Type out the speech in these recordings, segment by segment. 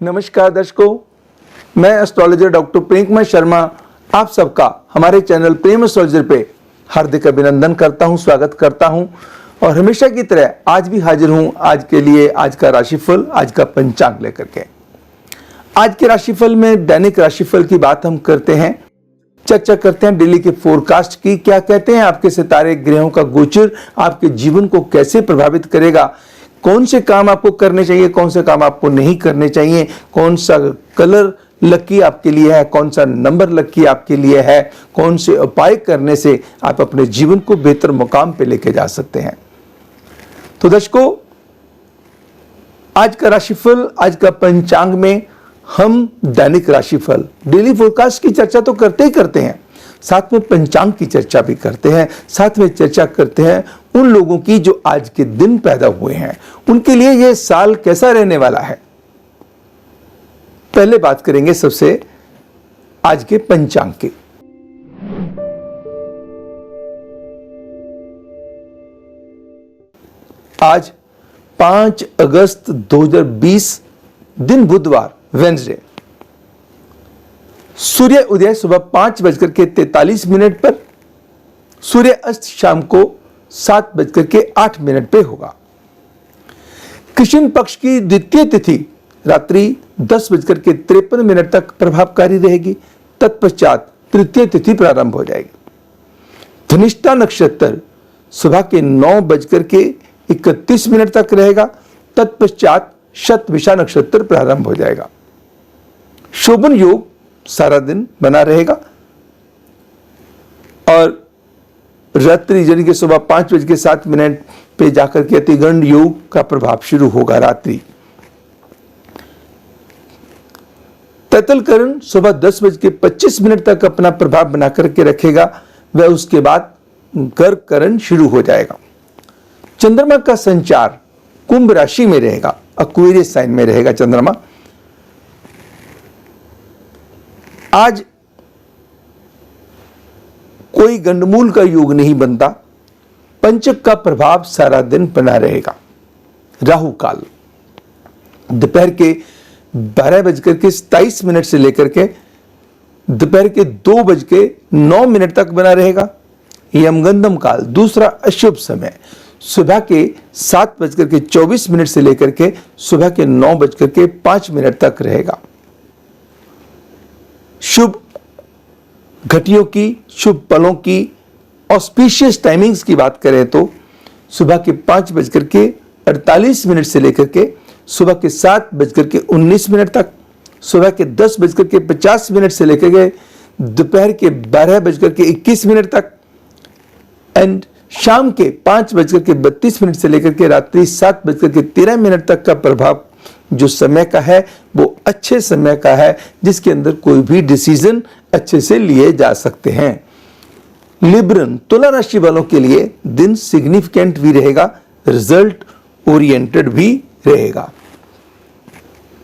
नमस्कार दर्शकों, मैं एस्ट्रोलॉजर डॉक्टर प्रेमकुमार शर्मा आप सबका हमारे चैनल प्रेम एस्ट्रोलॉजर पे हार्दिक अभिनंदन करता हूं, स्वागत करता हूं। और हमेशा की तरह आज भी हाजिर हूं आज के लिए, आज का राशिफल, आज का पंचांग लेकर के। आज के राशिफल में दैनिक राशिफल की बात हम करते हैं, चर्चा करते हैं डेली के फोरकास्ट की। क्या कहते हैं आपके सितारे, ग्रहों का गोचर आपके जीवन को कैसे प्रभावित करेगा, कौन से काम आपको करने चाहिए, कौन से काम आपको नहीं करने चाहिए, कौन सा कलर लकी आपके लिए है, कौन सा नंबर लकी आपके लिए है, कौन से उपाय करने से आप अपने जीवन को बेहतर मुकाम पे लेके जा सकते हैं। तो दर्शकों, आज का राशिफल, आज का पंचांग में हम दैनिक राशिफल, डेली फोरकास्ट की चर्चा तो करते ही करते हैं, साथ में पंचांग की चर्चा भी करते हैं, साथ में चर्चा करते हैं उन लोगों की जो आज के दिन पैदा हुए हैं, उनके लिए यह साल कैसा रहने वाला है। पहले बात करेंगे सबसे आज के पंचांग की। आज 5 अगस्त 2020 दिन बुधवार, वेडनेसडे। सूर्य उदय सुबह 5:43 पर, सूर्य अस्त शाम को 7:08 पे होगा। कृष्ण पक्ष की द्वितीय तिथि रात्रि 10:53 तक प्रभावकारी रहेगी। तत्पश्चात तृतीय तिथि प्रारंभ हो जाएगी। धनिष्ठा नक्षत्र सुबह के 9:31 तक रहेगा। तत्पश्चात शतभिषा नक्षत्र प्रारंभ हो जाएगा। शोभन योग सारा दिन बना रहेगा और रात्रि यानी कि सुबह 5:07 पे जाकर के अतिगंड योग का प्रभाव शुरू होगा। रात्रि तैतल करण सुबह 10:25 तक अपना प्रभाव बना करके रखेगा, वह उसके बाद गर्क करण शुरू हो जाएगा। चंद्रमा का संचार कुंभ राशि में रहेगा, एक्वेरियस साइन में रहेगा चंद्रमा। आज कोई गंडमूल का योग नहीं बनता। पंचक का प्रभाव सारा दिन बना रहेगा। राहु काल दोपहर के 12:27 से लेकर के दोपहर के 2:09 तक बना रहेगा। यमगंधम काल दूसरा अशुभ समय सुबह के 7:24 से लेकर के सुबह के 9:05 तक रहेगा। शुभ घटियों की, शुभ पलों की, ऑस्पिशियस टाइमिंग्स की बात करें तो सुबह के 5:48 से लेकर के सुबह के 7:19 तक, सुबह के 10:50 से लेकर के दोपहर के 12:21 तक एंड शाम के 5:32 से लेकर के रात्रि 7:13 तक का प्रभाव जो समय का है वो अच्छे समय का है, जिसके अंदर कोई भी डिसीजन अच्छे से लिए जा सकते हैं। लिब्रन तुला राशि वालों के लिए दिन सिग्निफिकेंट भी रहेगा, रिजल्ट ओरिएंटेड भी रहेगा।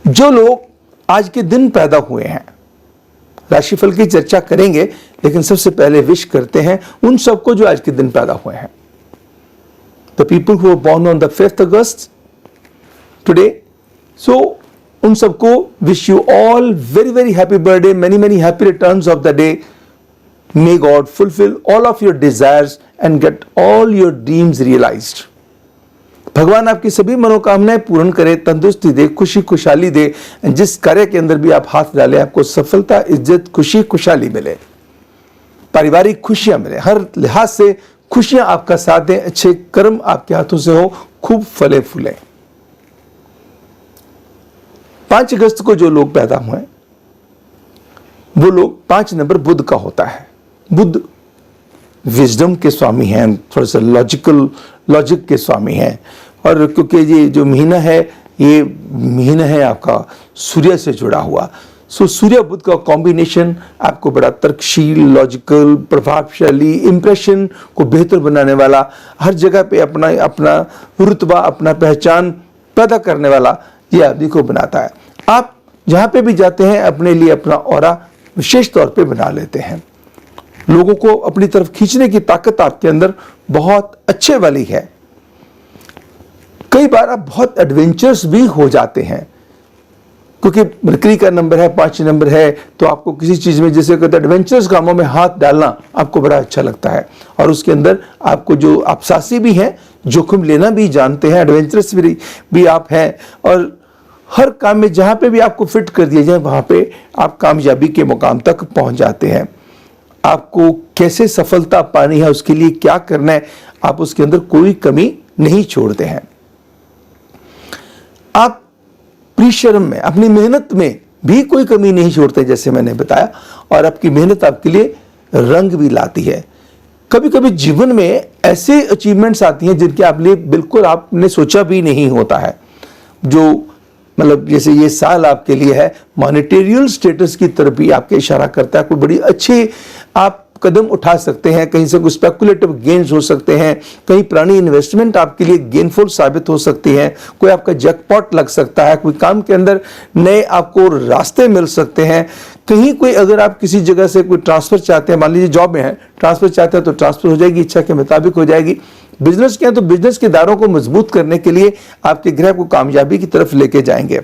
जो लोग आज के दिन पैदा हुए हैं, राशिफल की चर्चा करेंगे, लेकिन सबसे पहले विश करते हैं उन सबको जो आज के दिन पैदा हुए हैं। The people who were born on the 5th August today, so उन सबको wish you all very very happy birthday, many many happy returns of the day. May God fulfil all of your desires and get all your dreams realised. भगवान आपकी सभी मनोकामनाएं पूर्ण करे, तंदुरुस्ती दे, खुशी खुशहाली दे। जिस कार्य के अंदर भी आप हाथ डालें, आपको सफलता, इज्जत, खुशी खुशहाली मिले, पारिवारिक खुशियां मिले, हर लिहाज से खुशियां आपका साथ दें, अच्छे कर्म आपके हाथों से हो, खूब फले फूले। 5 अगस्त को जो लोग पैदा हुए वो लोग 5 नंबर बुध का होता है। बुध विजडम के स्वामी हैं, थोड़ा सा लॉजिक के स्वामी हैं। और क्योंकि ये जो महीना है, ये महीना है आपका सूर्य से जुड़ा हुआ, सो सूर्य बुध का कॉम्बिनेशन आपको बड़ा तर्कशील, लॉजिकल, प्रभावशाली, इंप्रेशन को बेहतर बनाने वाला, हर जगह पे अपना अपना रुतबा, अपना पहचान पैदा करने वाला ये आदमी को बनाता है। आप जहां पे भी जाते हैं अपने लिए अपना ऑरा विशेष तौर पे बना लेते हैं। लोगों को अपनी तरफ खींचने की ताकत आपके अंदर बहुत अच्छे वाली है। कई बार आप बहुत एडवेंचरस भी हो जाते हैं। क्योंकि मरकरी का नंबर है, 5 नंबर है, तो आपको किसी चीज़ में जैसे कहते हैं एडवेंचरस कामों में हाथ डालना आपको बड़ा अच्छा लगता है। और उसके अंदर आपको जो आप साहसी भी हैं, जोखिम लेना भी जानते हैं, एडवेंचरस भी आप हैं, और हर काम में जहाँ पे भी आपको फिट कर दिया जाए वहाँ पे आप कामयाबी के मुकाम तक पहुँच जाते हैं। आपको कैसे सफलता पानी है, उसके लिए क्या करना है, आप उसके अंदर कोई कमी नहीं छोड़ते हैं। आप परिश्रम में, अपनी मेहनत में भी कोई कमी नहीं छोड़ते जैसे मैंने बताया, और आपकी मेहनत आपके लिए रंग भी लाती है। कभी कभी जीवन में ऐसे अचीवमेंट्स आती हैं जिनके आप लिए बिल्कुल आपने सोचा भी नहीं होता है, जो मतलब जैसे ये साल आपके लिए है मॉनेटेरियल स्टेटस की तरफ भी आपके इशारा करता है। कोई बड़ी अच्छी आप कदम उठा सकते हैं, कहीं से कोई स्पेकुलेटिव गेन्स हो सकते हैं, कहीं पुरानी इन्वेस्टमेंट आपके लिए गेनफुल साबित हो सकती है, कोई आपका जैकपॉट लग सकता है, कोई काम के अंदर नए आपको रास्ते मिल सकते हैं, कहीं कोई अगर आप किसी जगह से कोई ट्रांसफर चाहते हैं, मान लीजिए जॉब में है, ट्रांसफर चाहते हैं तो ट्रांसफर हो जाएगी, इच्छा के मुताबिक हो जाएगी। बिजनेस के हैं तो बिजनेस के दारों को मजबूत करने के लिए आपके ग्रह को कामयाबी की तरफ लेके जाएंगे।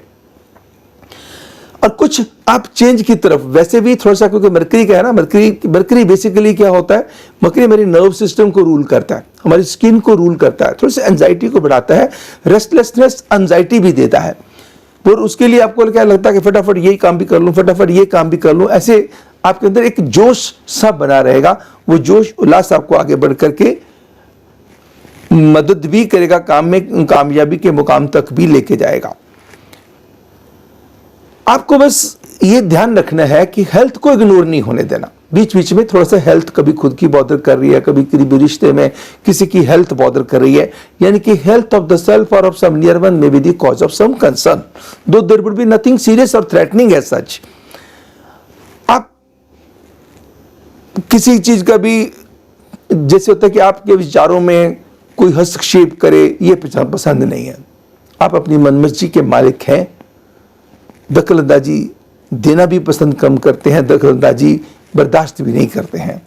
और कुछ आप चेंज की तरफ वैसे भी थोड़ा सा, क्योंकि मरकरी का है ना, मरकरी बेसिकली क्या होता है, मरकरी मेरी नर्व सिस्टम को रूल करता है, हमारी स्किन को रूल करता है, थोड़ी सी एंजाइटी को बढ़ाता है, रेस्टलेसनेस एंजाइटी भी देता है। और उसके लिए आपको क्या लगता है कि फटाफट यही काम भी कर लूं, फटाफट ये काम भी कर लूं, ऐसे आपके अंदर एक जोश सा बना रहेगा। वो जोश उल्लास आपको आगे बढ़ करके मदद भी करेगा, काम में कामयाबी के मुकाम तक भी लेके जाएगा। आपको बस ये ध्यान रखना है कि हेल्थ को इग्नोर नहीं होने देना। बीच बीच में थोड़ा सा हेल्थ कभी खुद की बॉदर कर रही है, कभी करीबी रिश्ते में किसी की हेल्थ बॉदर कर रही है, यानी कि health of the self or of some near one may be the cause of some concern, though there would be nothing serious or threatening as such. आप किसी चीज का भी जैसे होता है कि आपके विचारों में कोई हस्तक्षेप करे, ये पसंद नहीं है। आप अपनी मनमर्जी के मालिक हैं, दखलंदाजी देना भी पसंद कम करते हैं, दखलंदाजी बर्दाश्त भी नहीं करते हैं।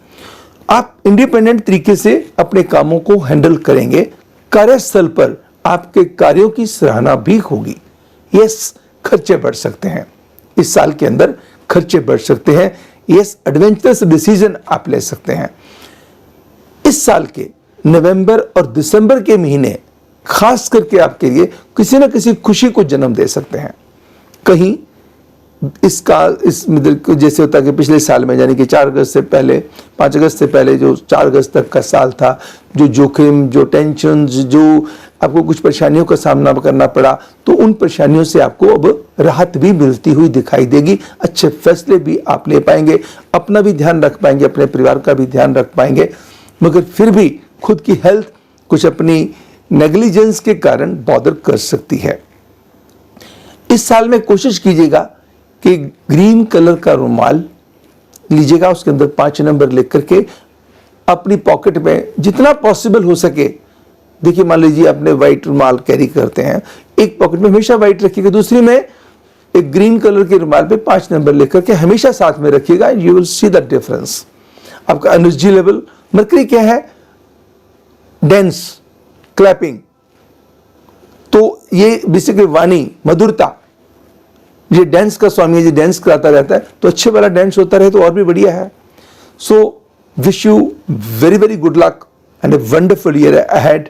आप इंडिपेंडेंट तरीके से अपने कामों को हैंडल करेंगे, कार्यस्थल पर आपके कार्यों की सराहना भी होगी। यस, खर्चे बढ़ सकते हैं, इस साल के अंदर खर्चे बढ़ सकते हैं। यस, एडवेंचरस डिसीजन आप ले सकते हैं। इस साल के नवंबर और दिसंबर के महीने खास करके आपके लिए किसी न किसी खुशी को जन्म दे सकते हैं। कहीं इस जैसे होता है कि पिछले साल में, यानी कि 4 अगस्त से पहले, 5 अगस्त से पहले जो 4 अगस्त तक का साल था, जो जोखिम, जो टेंशन, जो आपको कुछ परेशानियों का सामना करना पड़ा, तो उन परेशानियों से आपको अब राहत भी मिलती हुई दिखाई देगी। अच्छे फैसले भी आप ले पाएंगे, अपना भी ध्यान रख पाएंगे, अपने परिवार का भी ध्यान रख पाएंगे। मगर फिर भी खुद की हेल्थ कुछ अपनी नेग्लिजेंस के कारण बॉदर कर सकती है। इस साल में कोशिश कीजिएगा कि ग्रीन कलर का रुमाल लीजिएगा, उसके अंदर 5 नंबर लिख करके अपनी पॉकेट में जितना पॉसिबल हो सके, देखिए मान लीजिए आपने व्हाइट रुमाल कैरी करते हैं, एक पॉकेट में हमेशा व्हाइट रखिएगा, दूसरी में एक ग्रीन कलर के रुमाल पे 5 नंबर लिख करके हमेशा साथ में रखिएगा। You will see the difference. आपका एनर्जी लेवल, मरकरी क्या है, डेंस, क्लैपिंग, तो ये बेसिकली वाणी, मधुरता, ये डांस का स्वामी है, जो डांस कराता रहता है, तो अच्छे वाला डांस होता रहे तो और भी बढ़िया है। So wish you very very good luck and a wonderful year ahead.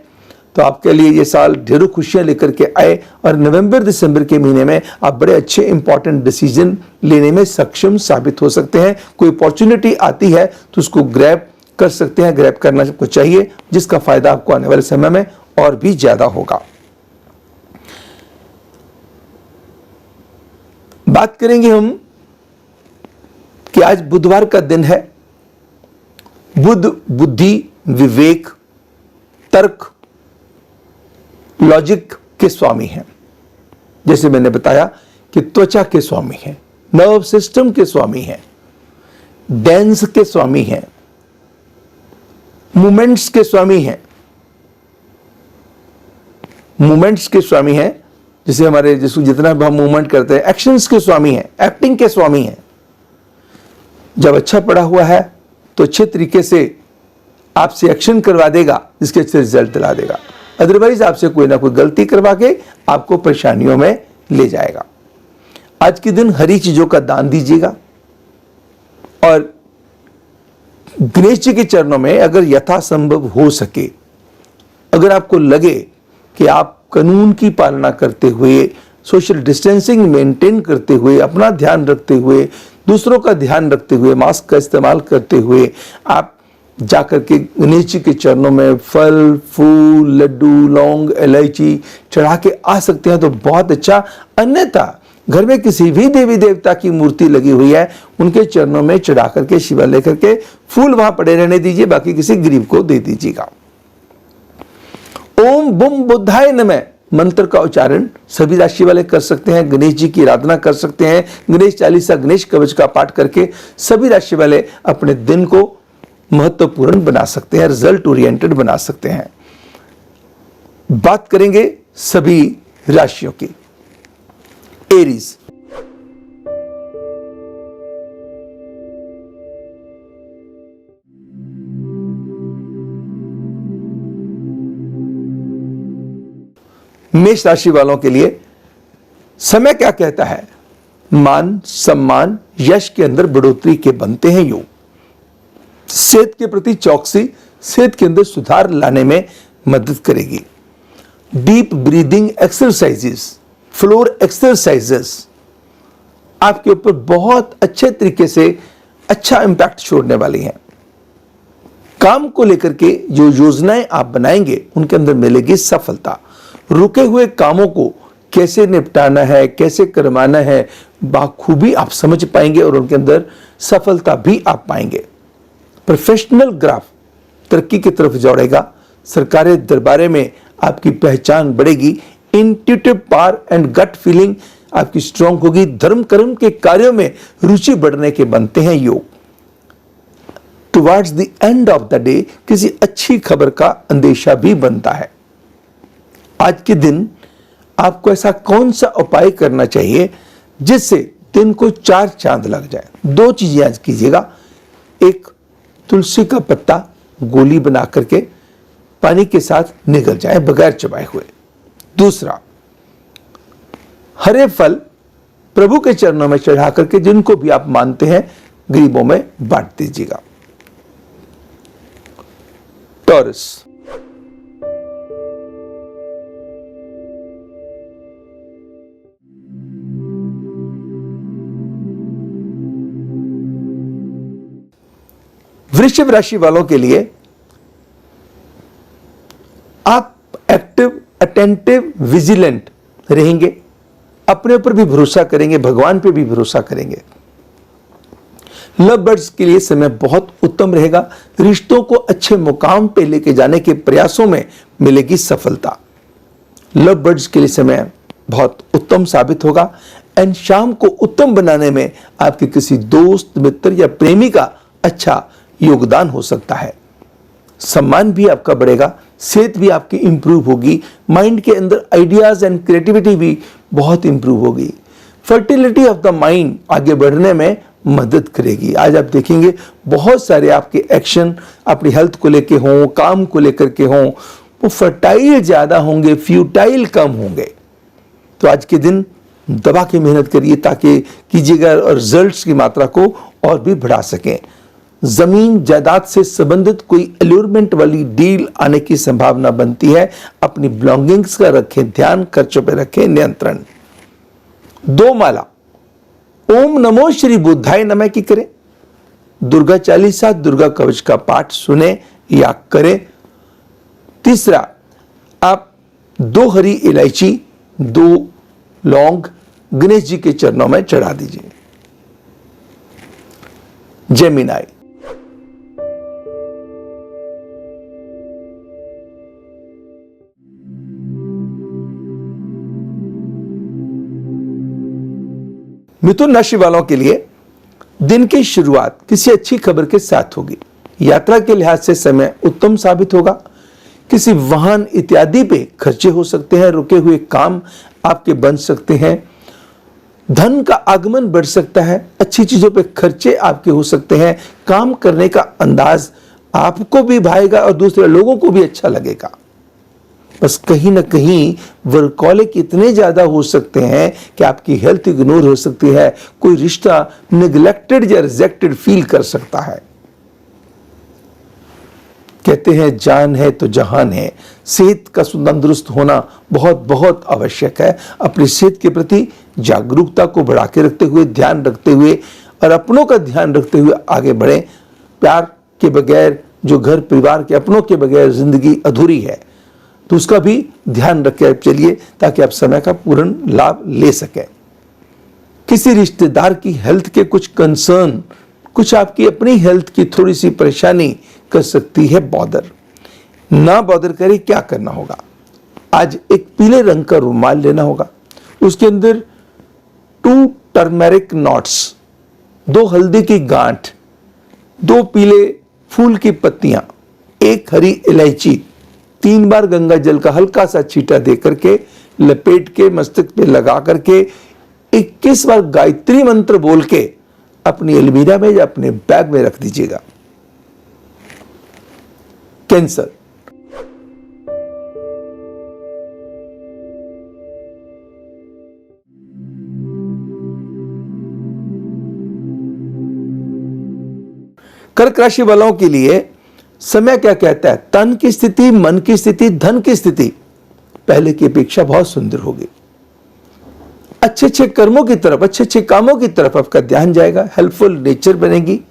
तो आपके लिए ये साल ढेरों खुशियां लेकर के आए, और नवंबर दिसंबर के महीने में आप बड़े अच्छे इंपॉर्टेंट डिसीजन लेने में सक्षम साबित हो सकते हैं। कोई अपॉर्चुनिटी आती है तो उसको ग्रैब कर सकते हैं, ग्रैब करना आपको चाहिए, जिसका फायदा आपको आने वाले समय में और भी ज्यादा होगा। बात करेंगे हम कि आज बुधवार का दिन है। बुध बुद्धि, विवेक, तर्क, लॉजिक के स्वामी हैं। जैसे मैंने बताया कि त्वचा के स्वामी हैं, नर्व सिस्टम के स्वामी हैं, डेंस के स्वामी हैं, मूवमेंट्स के स्वामी हैं, मूवमेंट्स के स्वामी हैं, जैसे हमारे जितना भी हम मूवमेंट करते हैं, एक्शंस के स्वामी हैं, एक्टिंग के स्वामी हैं। जब अच्छा पढ़ा हुआ है तो अच्छे तरीके से आपसे एक्शन करवा देगा, जिसके अच्छे रिजल्ट दिला देगा। अदरवाइज आपसे कोई ना कोई गलती करवा के आपको परेशानियों में ले जाएगा। आज के दिन हरी चीजों का दान दीजिएगा और गणेश जी के चरणों में अगर यथासंभव हो सके, अगर आपको लगे कि आप कानून की पालना करते हुए, सोशल डिस्टेंसिंग मेंटेन करते हुए, अपना ध्यान रखते हुए, दूसरों का ध्यान रखते हुए, मास्क का इस्तेमाल करते हुए आप जाकर के गणेश जी के चरणों में फल, फूल, लड्डू, लौंग, इलायची चढ़ा के आ सकते हैं तो बहुत अच्छा। अन्यथा घर में किसी भी देवी देवता की मूर्ति लगी हुई है, उनके चरणों में चढ़ा करके, शिवा लेकर के फूल वहां पड़े रहने दीजिए, बाकी किसी गरीब को दे दीजिएगा। ओम बुम बुद्धाय नमः मंत्र का उच्चारण सभी राशि वाले कर सकते हैं। गणेश जी की आराधना कर सकते हैं। गणेश चालीसा, गणेश कवच का पाठ करके सभी राशि वाले अपने दिन को महत्वपूर्ण बना सकते हैं, रिजल्ट ओरिएंटेड बना सकते हैं। बात करेंगे सभी राशियों की। एरीज, मेष राशि वालों के लिए समय क्या कहता है? मान, सम्मान, यश के अंदर बढ़ोतरी के बनते हैं योग। सेहत के प्रति चौकसी सेहत के अंदर सुधार लाने में मदद करेगी। Deep breathing exercises, floor exercises आपके ऊपर बहुत अच्छे तरीके से अच्छा इंपैक्ट छोड़ने वाली हैं। काम को लेकर के जो योजनाएं आप बनाएंगे उनके अंदर मिलेगी सफलता। रुके हुए कामों को कैसे निपटाना है, कैसे करवाना है, बाखूबी आप समझ पाएंगे और उनके अंदर सफलता भी आप पाएंगे। प्रोफेशनल ग्राफ तरक्की की तरफ जोड़ेगा। सरकारी दरबारे में आपकी पहचान बढ़ेगी। Intuitive power and gut feeling आपकी स्ट्रांग होगी। धर्म कर्म के कार्यों में रुचि बढ़ने के बनते हैं योग। Towards the end of the day किसी अच्छी खबर का अंदेशा भी बनता है। आज के दिन आपको ऐसा कौन सा उपाय करना चाहिए जिससे दिन को 4 चांद लग जाए? 2 चीजें आज कीजिएगा। एक, तुलसी का पत्ता गोली बना करके पानी के साथ निगल जाए बगैर चबाए हुए। दूसरा, हरे फल प्रभु के चरणों में चढ़ा करके जिनको भी आप मानते हैं गरीबों में बांट दीजिएगा। टॉरस, वृश्चिक राशि वालों के लिए आप एक्टिव, अटेंटिव, विजिलेंट रहेंगे। अपने ऊपर भी भरोसा करेंगे, भगवान पे भी भरोसा करेंगे। लव बर्ड्स के लिए समय बहुत उत्तम रहेगा। रिश्तों को अच्छे मुकाम पे लेके जाने के प्रयासों में मिलेगी सफलता। लव बर्ड्स के लिए समय बहुत उत्तम साबित होगा। एंड शाम को उत्तम बनाने में आपके किसी दोस्त, मित्र या प्रेमी का अच्छा योगदान हो सकता है। सम्मान भी आपका बढ़ेगा। सेहत भी आपकी इंप्रूव होगी। माइंड के अंदर आइडियाज एंड क्रिएटिविटी भी बहुत इंप्रूव होगी। फर्टिलिटी ऑफ द माइंड आगे बढ़ने में मदद करेगी। आज आप देखेंगे बहुत सारे आपके एक्शन अपनी हेल्थ को लेके हों, काम को लेकर के हों, वो फर्टाइल ज्यादा होंगे, फ्यूटाइल कम होंगे। तो आज के दिन दबा के मेहनत करिए ताकि कीजिएगा और रिजल्ट्स की मात्रा को और भी बढ़ा सकें। जमीन जायदाद से संबंधित कोई एल्योरमेंट वाली डील आने की संभावना बनती है। अपनी बिलोंगिंग्स का रखें ध्यान, खर्चों पे रखें नियंत्रण। 2 माला ओम नमो श्री बुद्धाय नमः की करें। दुर्गा चालीसा, दुर्गा कवच का पाठ सुने या करें। तीसरा, आप 2 हरी इलायची, 2 लौंग गणेश जी के चरणों में चढ़ा दीजिए। जेमिनाई, मिथुन राशि वालों के लिए दिन की शुरुआत किसी अच्छी खबर के साथ होगी। यात्रा के लिहाज से समय उत्तम साबित होगा। किसी वाहन इत्यादि पे खर्चे हो सकते हैं। रुके हुए काम आपके बन सकते हैं। धन का आगमन बढ़ सकता है। अच्छी चीजों पे खर्चे आपके हो सकते हैं। काम करने का अंदाज आपको भी भाएगा और दूसरे लोगों को भी अच्छा लगेगा। बस कहीं ना कहीं वर्कॉलिक इतने ज्यादा हो सकते हैं कि आपकी हेल्थ इग्नोर हो सकती है, कोई रिश्ता निगलेक्टेड या रिजेक्टेड फील कर सकता है। कहते हैं जान है तो जहान है। सेहत का तंदुरुस्त होना बहुत बहुत आवश्यक है। अपनी सेहत के प्रति जागरूकता को बढ़ा के रखते हुए, ध्यान रखते हुए और अपनों का ध्यान रखते हुए आगे बढ़ें। प्यार के बगैर, जो घर परिवार के अपनों के बगैर जिंदगी अधूरी है, तो उसका भी ध्यान रख के चलिए ताकि आप समय का पूर्ण लाभ ले सकें। किसी रिश्तेदार की हेल्थ के कुछ कंसर्न, कुछ आपकी अपनी हेल्थ की थोड़ी सी परेशानी कर सकती है बॉदर। ना बॉदर करे, क्या करना होगा? आज एक पीले रंग का रुमाल लेना होगा, उसके अंदर 2 टर्मेरिक नॉट्स, 2 हल्दी की गांठ, 2 पीले फूल की पत्तियां, 1 हरी इलायची, 3 बार गंगा जल का हल्का सा छींटा दे करके लपेट के मस्तक पे लगा करके 21 बार गायत्री मंत्र बोल के अपनी अलमीरा में या अपने बैग में रख दीजिएगा। कैंसर, कर्क राशि वालों के लिए समय क्या कहता है? तन की स्थिति, मन की स्थिति, धन की स्थिति पहले की अपेक्षा बहुत सुंदर होगी। अच्छे अच्छे कर्मों की तरफ, अच्छे अच्छे कामों की तरफ आपका ध्यान जाएगा। हेल्पफुल नेचर बनेगी।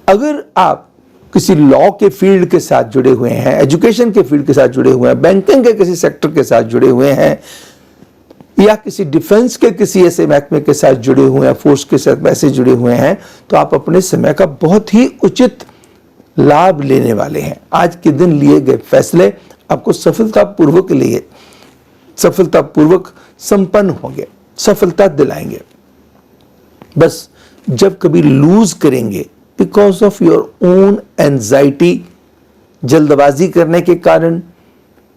अगर आप किसी लॉ के फील्ड के साथ जुड़े हुए हैं, एजुकेशन के फील्ड के साथ जुड़े हुए हैं, बैंकिंग के किसी सेक्टर के साथ जुड़े हुए हैं, या किसी डिफेंस के किसी ऐसे महकमे के साथ जुड़े हुए हैं, फोर्स के साथ ऐसे जुड़े हुए हैं, तो आप अपने समय का बहुत ही उचित लाभ लेने वाले हैं। आज के दिन लिए गए फैसले आपको सफलतापूर्वक संपन्न होंगे, सफलता दिलाएंगे। बस जब कभी लूज करेंगे because of your own anxiety, जल्दबाजी करने के कारण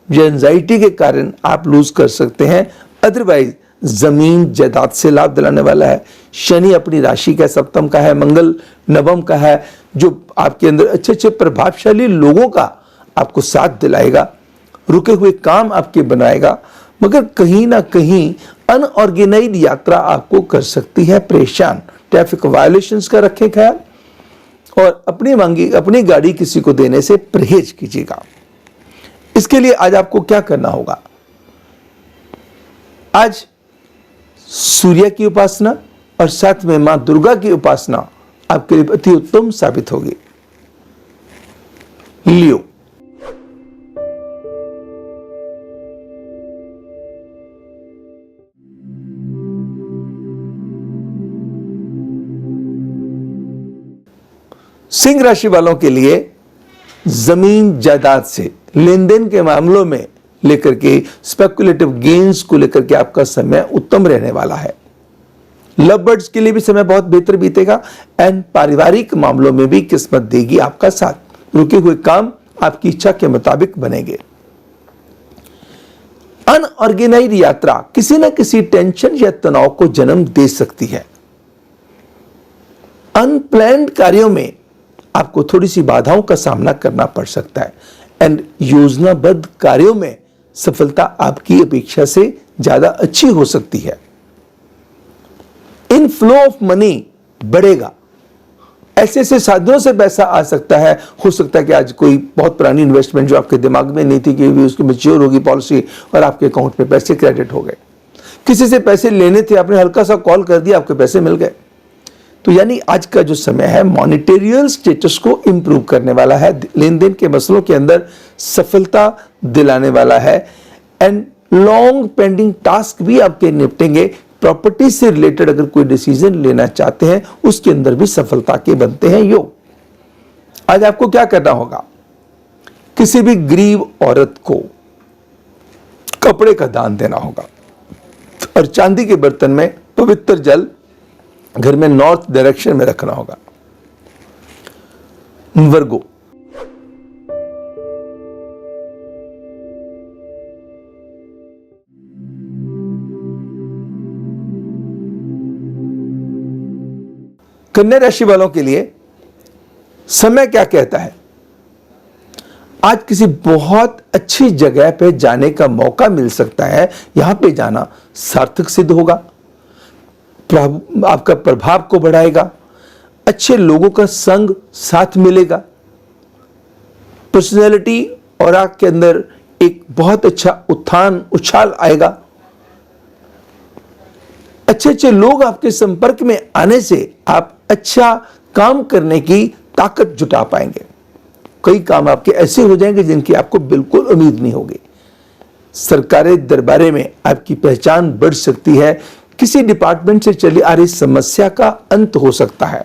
या एंजाइटी के कारण आप लूज कर सकते हैं। अदरवाइज जमीन जायदाद से लाभ दिलाने वाला है। शनि अपनी राशि का सप्तम का है, मंगल नवम का है, जो आपके अंदर अच्छे अच्छे प्रभावशाली लोगों का आपको साथ दिलाएगा, रुके हुए काम आपके बनाएगा। मगर कहीं ना कहीं अनऑर्गेनाइज्ड यात्रा आपको कर सकती है परेशान। ट्रैफिक वायलेशंस का रखें ख्याल और अपनी गाड़ी किसी को देने से परहेज कीजिएगा। इसके लिए आज आपको क्या करना होगा? आज सूर्य की उपासना और साथ में मां दुर्गा की उपासना आपके लिए अति उत्तम साबित होगी। लियो, सिंह राशि वालों के लिए जमीन जायदाद से लेन देन के मामलों में लेकर के स्पेकुलेटिव गेन्स को लेकर के आपका समय उत्तम रहने वाला है। लव बर्ड्स के लिए भी समय बहुत बेहतर बीतेगा एंड पारिवारिक मामलों में भी किस्मत देगी आपका साथ। रुके हुए काम आपकी इच्छा के मुताबिक बनेंगे। अनऑर्गेनाइज्ड यात्रा किसी न किसी टेंशन या तनाव को जन्म दे सकती है। अनप्लैन्ड कार्यों में आपको थोड़ी सी बाधाओं का सामना करना पड़ सकता है एंड योजनाबद्ध कार्यों में सफलता आपकी अपेक्षा से ज्यादा अच्छी हो सकती है। इन फ्लो ऑफ मनी बढ़ेगा। ऐसे ऐसे साधनों से पैसा आ सकता है। हो सकता है कि आज कोई बहुत पुरानी इन्वेस्टमेंट जो आपके दिमाग में नहीं थी कि उसकी मैच्योर होगी पॉलिसी और आपके अकाउंट में पैसे क्रेडिट हो गए। किसी से पैसे लेने थे, आपने हल्का सा कॉल कर दिया, आपके पैसे मिल गए। तो यानी आज का जो समय है मॉनेटेरियल स्टेटस को इंप्रूव करने वाला है, लेन देन के मसलों के अंदर सफलता दिलाने वाला है एंड लॉन्ग पेंडिंग टास्क भी आपके निपटेंगे। प्रॉपर्टी से रिलेटेड अगर कोई डिसीजन लेना चाहते हैं उसके अंदर भी सफलता के बनते हैं योग। आज आपको क्या करना होगा? किसी भी गरीब औरत को कपड़े का दान देना होगा और चांदी के बर्तन में पवित्र जल घर में नॉर्थ डायरेक्शन में रखना होगा। वर्गो, कन्या राशि वालों के लिए समय क्या कहता है? आज किसी बहुत अच्छी जगह पे जाने का मौका मिल सकता है, यहां पे जाना सार्थक सिद्ध होगा, आपका प्रभाव को बढ़ाएगा, अच्छे लोगों का संग साथ मिलेगा, पर्सनैलिटी और आपके अंदर एक बहुत अच्छा उत्थान उछाल आएगा, अच्छे अच्छे लोग आपके संपर्क में आने से आप अच्छा काम करने की ताकत जुटा पाएंगे। कई काम आपके ऐसे हो जाएंगे जिनकी आपको बिल्कुल उम्मीद नहीं होगी। सरकारी दरबारे में आपकी पहचान बढ़ सकती है। किसी डिपार्टमेंट से चली आ रही समस्या का अंत हो सकता है।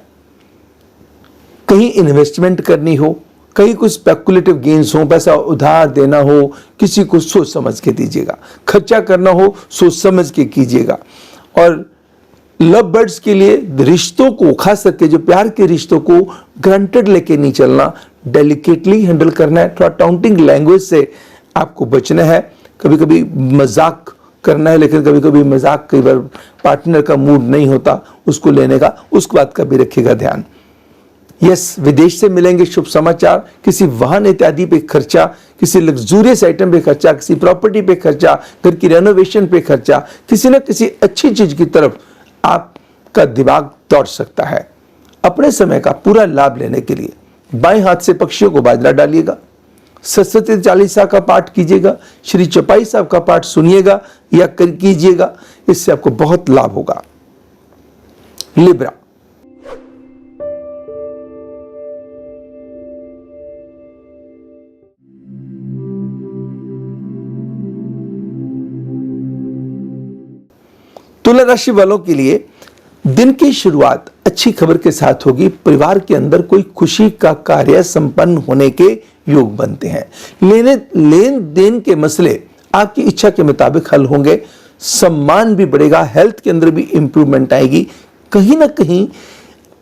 कहीं इन्वेस्टमेंट करनी हो, कहीं कुछ स्पेकुलेटिव गेन्स हो, पैसा उधार देना हो, किसी को सोच समझ के दीजिएगा। खर्चा करना हो सोच समझ के कीजिएगा। और लव बर्ड्स के लिए रिश्तों को, खास करके जो प्यार के रिश्तों को ग्रांटेड लेके नहीं चलना, डेलिकेटली हैंडल करना है। थोड़ा टाउंटिंग लैंग्वेज से आपको बचना है। कभी कभी मजाक करना है, लेकिन कभी कभी मजाक कई बार पार्टनर का मूड नहीं होता उसको लेने का, उस बात का भी रखिएगा ध्यान। यस, विदेश से मिलेंगे शुभ समाचार। किसी वाहन इत्यादि पे खर्चा, किसी लग्जूरियस आइटम पे खर्चा, किसी प्रॉपर्टी पे खर्चा, घर की रेनोवेशन पे खर्चा, किसी न किसी अच्छी चीज की तरफ आपका दिमाग दौड़ सकता है। अपने समय का पूरा लाभ लेने के लिए बाएं हाथ से पक्षियों को बाजरा डालिएगा, सरस्वती चालीसा का पाठ कीजिएगा, श्री चौपाई साहब का पाठ सुनिएगा या कीजिएगा, इससे आपको बहुत लाभ होगा। लिब्रा, तुला राशि वालों के लिए दिन की शुरुआत अच्छी खबर के साथ होगी। परिवार के अंदर कोई खुशी का कार्य संपन्न होने के योग बनते हैं। लेन देन के मसले आपकी इच्छा के मुताबिक हल होंगे। सम्मान भी बढ़ेगा, हेल्थ के अंदर भी इंप्रूवमेंट आएगी। कहीं ना कहीं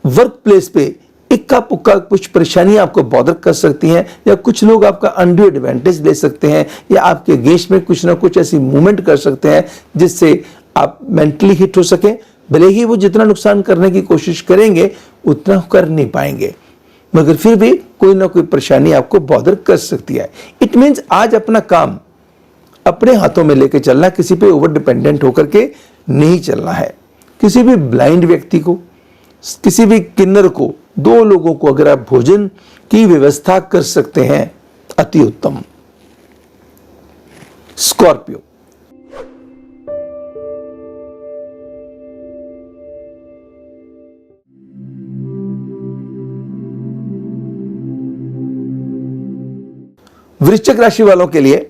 वर्क प्लेस पे इक्का पुक्का कुछ परेशानियां आपको बॉदर कर सकती हैं, या कुछ लोग आपका अनड्यू एडवांटेज ले सकते हैं, या आपके अगेंस्ट में कुछ ना कुछ ऐसी मूवमेंट कर सकते हैं जिससे आप मेंटली हिट हो सके। भले ही वो जितना नुकसान करने की कोशिश करेंगे उतना कर नहीं पाएंगे, मगर फिर भी कोई ना कोई परेशानी आपको बॉदर कर सकती है। इट मीन्स आज अपना काम अपने हाथों में लेके चलना, किसी पे ओवर डिपेंडेंट होकर के नहीं चलना है। किसी भी ब्लाइंड व्यक्ति को, किसी भी किन्नर को, 2 लोगों को अगर आप भोजन की व्यवस्था कर सकते हैं, अति उत्तम। स्कॉर्पियो, वृश्चिक राशि वालों के लिए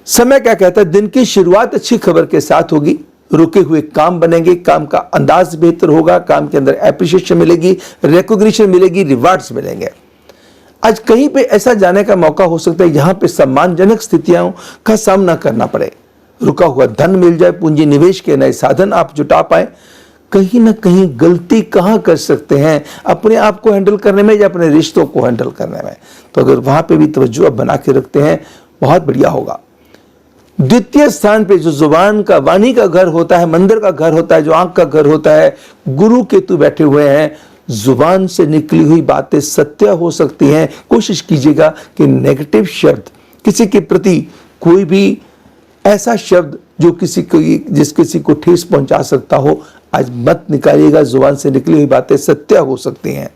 समय क्या कहता है? दिन की शुरुआत अच्छी खबर के साथ होगी। रुके हुए काम बनेंगे, काम का अंदाज बेहतर होगा, काम के अंदर एप्रिशिएशन मिलेगी, रिकॉग्निशन मिलेगी, रिवार्ड्स मिलेंगे। आज कहीं पे ऐसा जाने का मौका हो सकता है जहां पे सम्मानजनक स्थितियों का सामना करना पड़े। रुका हुआ धन मिल जाए, पूंजी निवेश के नए साधन आप जुटा पाए। कहीं ना कहीं गलती कहां कर सकते हैं? अपने आप को हैंडल करने में या अपने रिश्तों को हैंडल करने में। तो अगर वहां पे भी तवज्जो आप बना के रखते हैं, बहुत बढ़िया होगा। द्वितीय स्थान पे जो जुबान का, वाणी का घर होता है, मंदिर का घर होता है, जो आंख का घर होता है, गुरु केतु बैठे हुए हैं। जुबान से निकली हुई बातें सत्य हो सकती हैं। कोशिश कीजिएगा कि नेगेटिव शब्द, किसी के प्रति कोई भी ऐसा शब्द जो किसी को ठेस पहुंचा सकता हो, आज मत निकालिएगा। जुबान से निकली हुई बातें सत्य हो सकती हैं।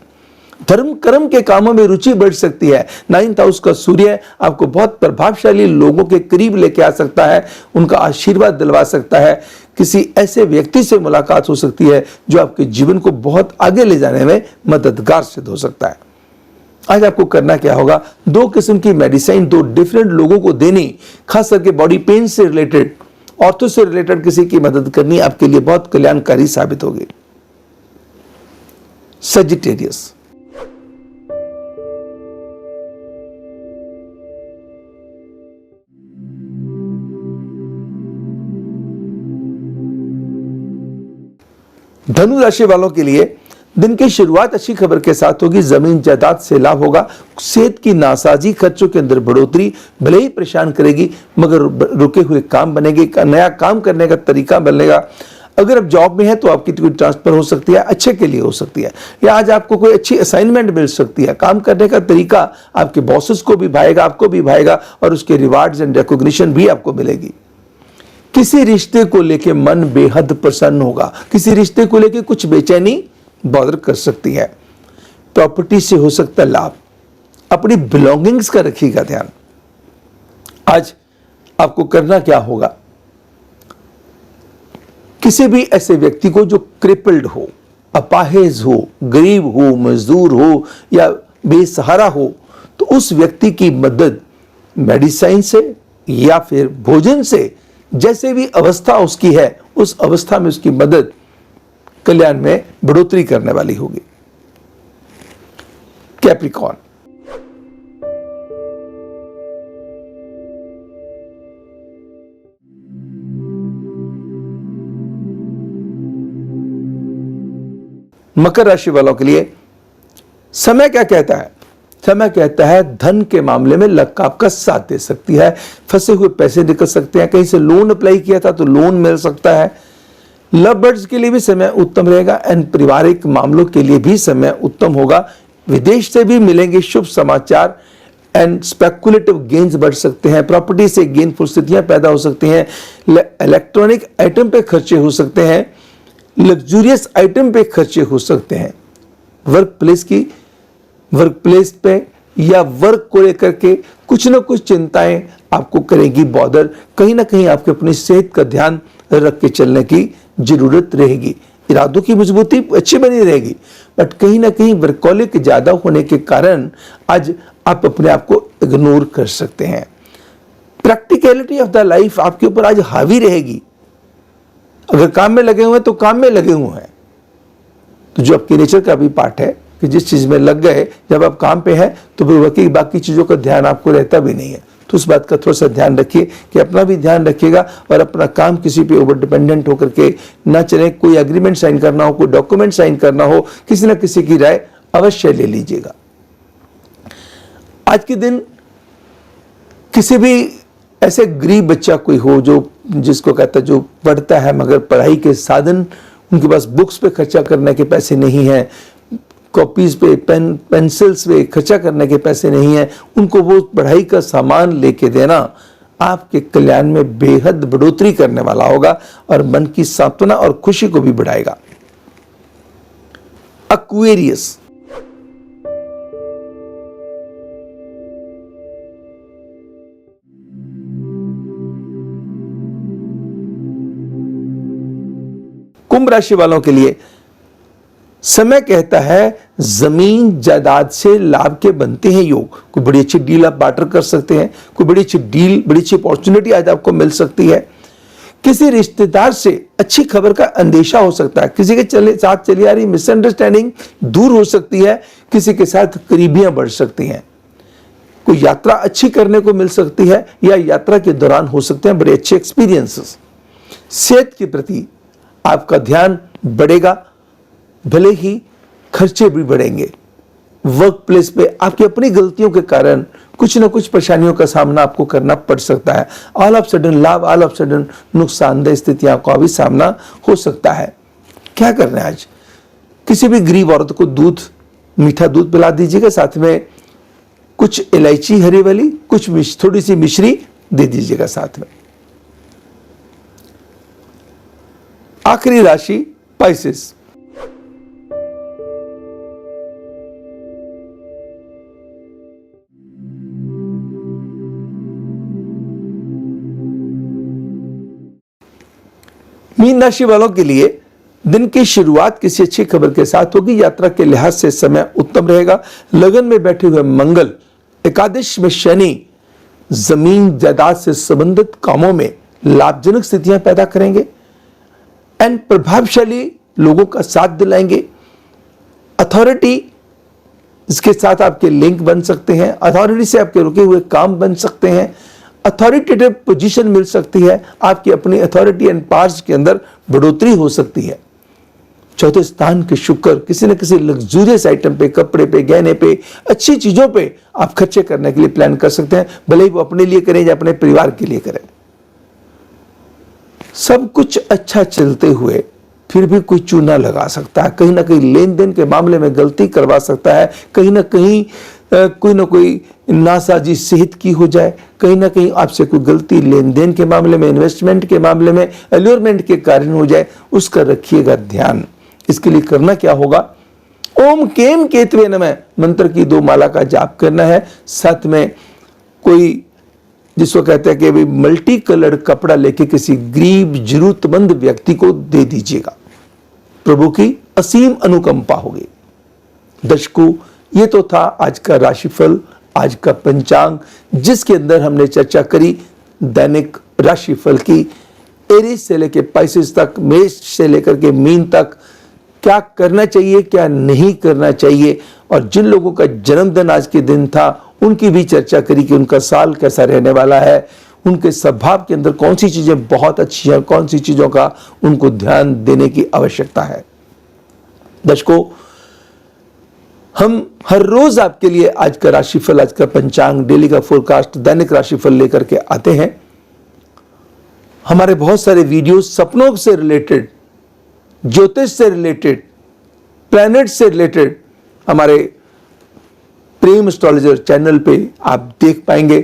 धर्म कर्म के कामों में रुचि बढ़ सकती है। 9th हाउस का सूर्य आपको बहुत प्रभावशाली लोगों के करीब लेके आ सकता है, उनका आशीर्वाद दिलवा सकता है। किसी ऐसे व्यक्ति से मुलाकात हो सकती है जो आपके जीवन को बहुत आगे ले जाने में मददगार सिद्ध हो सकता है। आज आपको करना क्या होगा? 2 किस्म की मेडिसिन 2 डिफरेंट लोगों को देनी, खास करके बॉडी पेन से रिलेटेड, ऑर्थो से रिलेटेड किसी की मदद करनी आपके लिए बहुत कल्याणकारी साबित होगी। सजिटेरियस, धनु राशि वालों के लिए दिन की शुरुआत अच्छी खबर के साथ होगी। जमीन जायदाद से लाभ होगा। सेहत की नासाजी, खर्चों के अंदर बढ़ोतरी भले ही परेशान करेगी, मगर रुके हुए काम बनेंगे, नया काम करने का तरीका बनेगा। अगर आप जॉब में है तो आपकी कोई ट्रांसफर हो सकती है, अच्छे के लिए हो सकती है, या आज आपको कोई अच्छी असाइनमेंट मिल सकती है। काम करने का तरीका आपके बॉसेस को भी भाएगा, आपको भी भाएगा, और उसके रिवार्ड्स एंड रिकॉग्निशन भी आपको मिलेगी। किसी रिश्ते को लेके मन बेहद प्रसन्न होगा, किसी रिश्ते को लेके कुछ बेचैनी बॉदर कर सकती है। प्रॉपर्टी से हो सकता है लाभ। अपनी बिलोंगिंग्स का रखिएगा ध्यान। आज आपको करना क्या होगा, किसी भी ऐसे व्यक्ति को जो क्रिपल्ड हो, अपाहिज हो, गरीब हो, मजदूर हो या बेसहारा हो, तो उस व्यक्ति की मदद मेडिसिन से या फिर भोजन से, जैसे भी अवस्था उसकी है उस अवस्था में उसकी मदद कल्याण में बढ़ोतरी करने वाली होगी। कैप्रिकॉर्न, मकर राशि वालों के लिए समय क्या कहता है? समय कहता है धन के मामले में लक आपका साथ दे सकती है, फंसे हुए पैसे निकल सकते हैं, कहीं से लोन अप्लाई किया था तो लोन मिल सकता है। लव बर्ड्स के लिए भी समय उत्तम रहेगा एंड पारिवारिक मामलों के लिए भी समय उत्तम होगा। विदेश से भी मिलेंगे शुभ समाचार एंड स्पेकुलेटिव गेन्स बढ़ सकते हैं। प्रॉपर्टी से गेनफुल स्थितियां पैदा हो सकती हैं। इलेक्ट्रॉनिक आइटम पे खर्चे हो सकते हैं, लग्जूरियस आइटम पे खर्चे हो सकते हैं। वर्क प्लेस पे या वर्क को लेकर के कुछ ना कुछ चिंताएं आपको करेगी बॉदर। कहीं ना कहीं आपके अपनी सेहत का ध्यान रख के चलने की जरूरत रहेगी। इरादों की मजबूती अच्छी बनी रहेगी, बट कहीं ना कहीं वर्कॉलिक ज्यादा होने के कारण आज आप अपने आप को इग्नोर कर सकते हैं। प्रैक्टिकलिटी ऑफ द लाइफ आपके ऊपर आज हावी रहेगी। अगर काम में लगे हुए हैं तो काम में लगे हुए हैं, तो जो आपके नेचर का भी पार्ट है कि जिस चीज में लग गए, जब आप काम पे हैं तो फिर बाकी चीजों का ध्यान आपको रहता भी नहीं है। तो उस बात का थोड़ा सा ध्यान रखिए कि अपना भी ध्यान रखिएगा और अपना काम किसी पे ओवर डिपेंडेंट होकर के ना चले। कोई एग्रीमेंट साइन करना हो, कोई डॉक्यूमेंट साइन करना हो, किसी ना किसी की राय अवश्य ले लीजिएगा। आज के दिन किसी भी ऐसे गरीब बच्चा कोई हो जो जिसको कहता है जो पढ़ता है मगर पढ़ाई के साधन, उनके पास बुक्स पे खर्चा करने के पैसे नहीं है, कॉपीज पे पेंसिल्स पे खर्चा करने के पैसे नहीं है, उनको वो पढ़ाई का सामान लेके देना आपके कल्याण में बेहद बढ़ोतरी करने वाला होगा और मन की सांत्वना और खुशी को भी बढ़ाएगा। एक्वेरियस, कुंभ राशि वालों के लिए समय कहता है जमीन जायदाद से लाभ के बनते हैं योग। कोई बड़ी अच्छी डील आप बार्टर कर सकते हैं, कोई बड़ी अच्छी डील, बड़ी अच्छी अपॉर्चुनिटी आज आपको मिल सकती है। किसी रिश्तेदार से अच्छी खबर का अंदेशा हो सकता है। किसी के साथ चली आ रही मिसअंडरस्टैंडिंग दूर हो सकती है, किसी के साथ करीबियां बढ़ सकती हैं। कोई यात्रा अच्छी करने को मिल सकती है या यात्रा के दौरान हो सकते हैं बड़े अच्छे एक्सपीरियंसेस। सेहत के प्रति आपका ध्यान बढ़ेगा, भले ही खर्चे भी बढ़ेंगे। वर्क प्लेस पे आपकी अपनी गलतियों के कारण कुछ ना कुछ परेशानियों का सामना आपको करना पड़ सकता है। ऑल ऑफ सडन लाभ, ऑल ऑफ सडन नुकसानदेह स्थितियों का भी सामना हो सकता है। क्या करना है आज? किसी भी गरीब औरत को दूध, मीठा दूध पिला दीजिएगा, साथ में कुछ इलायची हरी वाली, कुछ थोड़ी सी मिश्री दे दीजिएगा साथ में। आखिरी राशि पाइसेस। मीन राशि वालों के लिए दिन की शुरुआत किसी अच्छी खबर के साथ होगी। यात्रा के लिहाज से समय उत्तम रहेगा। लगन में बैठे हुए मंगल, एकादश में शनि जमीन जायदाद से संबंधित कामों में लाभजनक स्थितियां पैदा करेंगे एंड प्रभावशाली लोगों का साथ दिलाएंगे। अथॉरिटी इसके साथ आपके लिंक बन सकते हैं, अथॉरिटी से आपके रुके हुए काम बन सकते हैं, अथॉरिटेटिव पोजीशन मिल सकती है, आपकी अपनी अथॉरिटी एंड पावर्स के अंदर बढ़ोतरी हो सकती है। चौथे स्थान के शुक्र किसी न किसी लग्जूरियस आइटम पे, कपड़े पे, गहने पे, अच्छी चीजों पे आप खर्चे करने के लिए प्लान कर सकते हैं, भले ही वो अपने लिए करें या अपने परिवार के लिए करें। सब कुछ अच्छा चलते हुए फिर भी कोई चूना लगा सकता है, कहीं ना कहीं लेन देन के मामले में गलती करवा सकता है, कहीं ना कहीं कोई ना कोई नासाजी सेहत की हो जाए, कहीं ना कहीं आपसे कोई गलती लेन देन के मामले में, इन्वेस्टमेंट के मामले में, एल्योरमेंट के कारण हो जाए, उसका रखिएगा ध्यान। इसके लिए करना क्या होगा, ओम केम केतवे नमः मंत्र की 2 माला का जाप करना है। साथ में कोई जिसको कहते हैं कि भाई मल्टी कलर्ड कपड़ा लेके किसी गरीब जरूरतमंद व्यक्ति को दे दीजिएगा, प्रभु की असीम अनुकंपा होगी। दर्शकों, ये तो था आज का राशिफल, आज का पंचांग, जिसके अंदर हमने चर्चा करी दैनिक राशिफल की। एरीज से लेकर पाइसेस तक, मेष से लेकर के मीन तक क्या करना चाहिए, क्या नहीं करना चाहिए, और जिन लोगों का जन्मदिन आज के दिन था उनकी भी चर्चा करी कि उनका साल कैसा रहने वाला है, उनके स्वभाव के अंदर कौन सी चीजें बहुत अच्छी हैं, कौन सी चीजों का उनको ध्यान देने की आवश्यकता है। दर्शकों, हम हर रोज आपके लिए आज का राशिफल, आज का पंचांग, डेली का फोरकास्ट, दैनिक राशिफल लेकर के आते हैं। हमारे बहुत सारे वीडियो सपनों से रिलेटेड, ज्योतिष से रिलेटेड, प्लैनेट से रिलेटेड हमारे प्रेम एस्ट्रोलॉजर चैनल पे आप देख पाएंगे।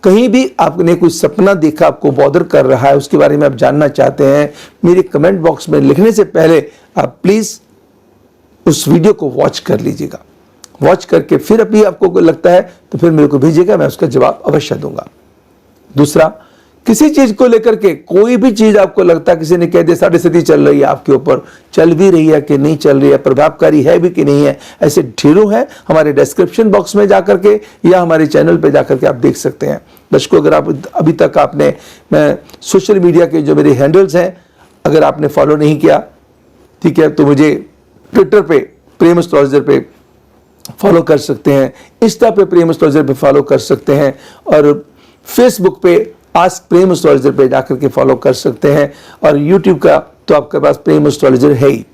कहीं भी आपने कोई सपना देखा, आपको बॉदर कर रहा है, उसके बारे में आप जानना चाहते हैं, मेरे कमेंट बॉक्स में लिखने से पहले आप प्लीज उस वीडियो को वॉच कर लीजिएगा। वॉच करके फिर अभी आपको कोई लगता है तो फिर मेरे को भेजिएगा, मैं उसका जवाब अवश्य दूंगा। दूसरा, किसी चीज को लेकर के कोई भी चीज आपको लगता है, किसी ने कह दिया 7.5 चल रही है आपके ऊपर, चल भी रही है कि नहीं चल रही है, प्रभावकारी है भी कि नहीं है, ऐसे ढेरों हैं। हमारे डिस्क्रिप्शन बॉक्स में जाकर के या हमारे चैनल पे जाकर के आप देख सकते हैं। दर्शकों, अगर आप अभी तक आपने सोशल मीडिया के जो मेरे हैंडल्स हैं अगर आपने फॉलो नहीं किया, ठीक है, तो मुझे ट्विटर पे प्रेम एस्ट्रोलॉजर पे फॉलो कर सकते हैं, इंस्टा पे प्रेम एस्ट्रोलॉजर पे फॉलो कर सकते हैं, और फेसबुक पे आस्क प्रेम एस्ट्रोलॉजर पे जाकर के फॉलो कर सकते हैं, और यूट्यूब का तो आपके पास प्रेम एस्ट्रोलॉजर है ही,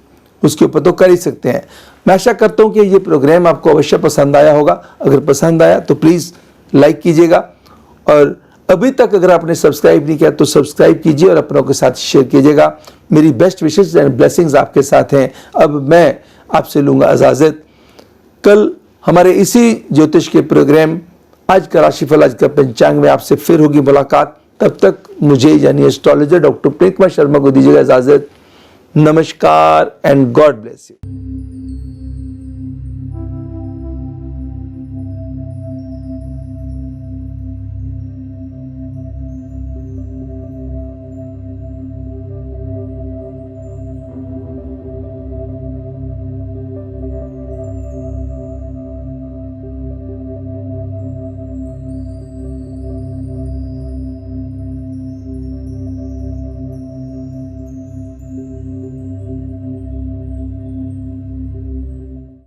उसके ऊपर तो कर ही सकते हैं। मैं आशा करता हूं कि ये प्रोग्राम आपको अवश्य पसंद आया होगा। अगर पसंद आया तो प्लीज लाइक कीजिएगा, और अभी तक अगर आपने सब्सक्राइब नहीं किया तो सब्सक्राइब कीजिए और अपनों के साथ शेयर कीजिएगा। मेरी बेस्ट विशेष एंड ब्लेसिंग्स आपके साथ हैं। अब मैं आपसे लूंगा इजाजत। कल हमारे इसी ज्योतिष के प्रोग्राम आज का राशिफल, आज का पंचांग में आपसे फिर होगी मुलाकात। तब तक मुझे यानी एस्ट्रोलॉजर डॉक्टर प्रेम कुमार शर्मा को दीजिएगा इजाजत। नमस्कार एंड गॉड ब्लेस यू।